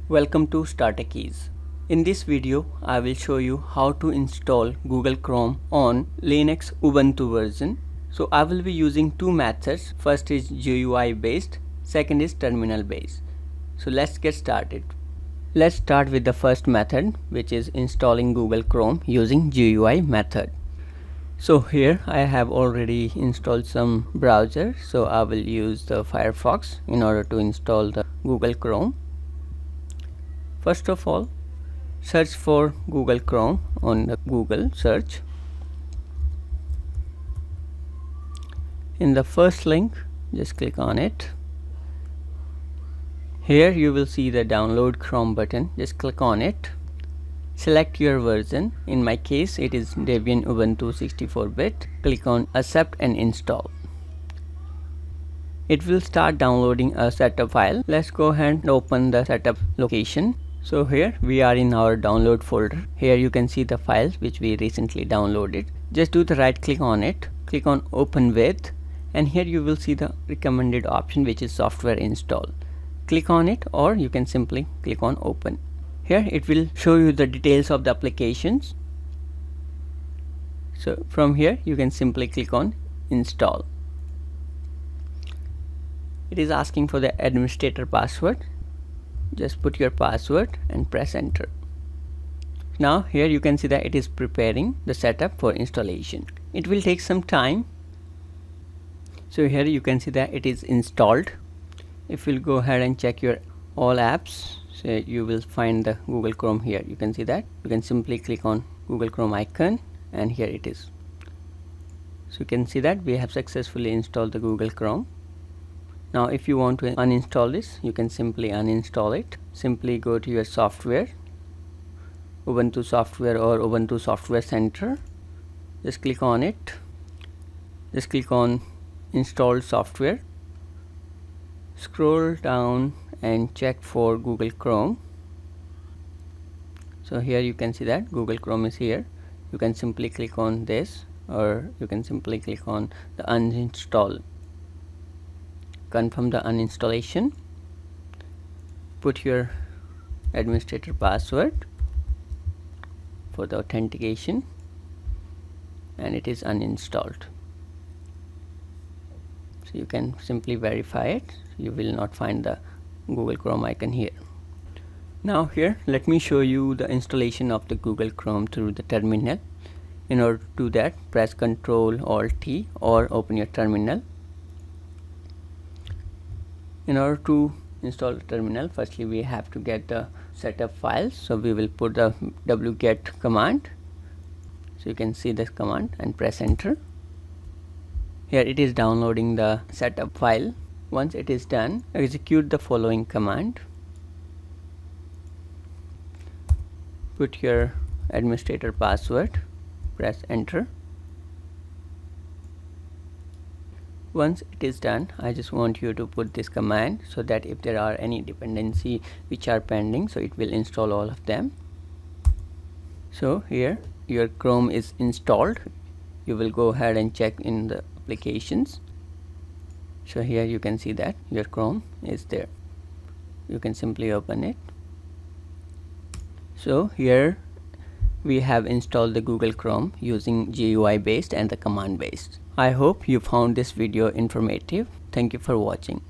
Welcome to StarTechies. In this video, I will show you how to install Google Chrome on Linux Ubuntu version. So I will be using two methods. First is GUI based, second is terminal based. So let's get started. Let's start with the first method, which is installing Google Chrome using GUI method. So here I have already installed some browser, so I will use the Firefox in order to install the Google Chrome. First of all, search for Google Chrome on the Google search. In the first link, just click on it. Here you will see the download Chrome button. Just click on it. Select your version. In my case, it is Debian Ubuntu 64-bit. Click on accept and install. It will start downloading a setup file. Let's go ahead and open the setup location. So here we are in our download folder. Here you can see the files which we recently downloaded. Just do the right click on it. Click on open with, and here you will see the recommended option, which is software install. Click on it, or you can simply click on open. Here it will show you the details of the applications. So from here you can simply click on install. It is asking for the administrator password. Just put your password and press enter. Now here you can see that it is preparing the setup for installation. It will take some time. So here you can see that it is installed. If you'll go ahead and check your all apps, so you will find the Google Chrome here. You can see that. You can simply click on Google Chrome icon, and here it is. So you can see that we have successfully installed the Google Chrome. Now if you want to uninstall this, you can simply uninstall it. Simply go to your software, Ubuntu software or Ubuntu Software Center. Just click on it. Just click on installed software. Scroll down and check for Google Chrome. So here you can see that Google Chrome is here. You can simply click on this, or you can simply click on the uninstall. Confirm the uninstallation. Put your administrator password for the authentication, and it is uninstalled. So you can simply verify it. You will not find the Google Chrome icon here. Now here let me show you the installation of the Google Chrome through the terminal. In order to do that, press Ctrl Alt T or open your terminal. In order to install the terminal, firstly we have to get the setup files. So we will put the wget command. So you can see this command and press enter. Here it is downloading the setup file. Once it is done, execute the following command. Put your administrator password, press enter. Once it is done, I just want you to put this command so that if there are any dependency which are pending, so it will install all of them. So here your Chrome is installed. You will go ahead and check in the applications. So here you can see that your Chrome is there. You can simply open it. So here we have installed the Google Chrome using GUI based and the command based. I hope you found this video informative. Thank you for watching.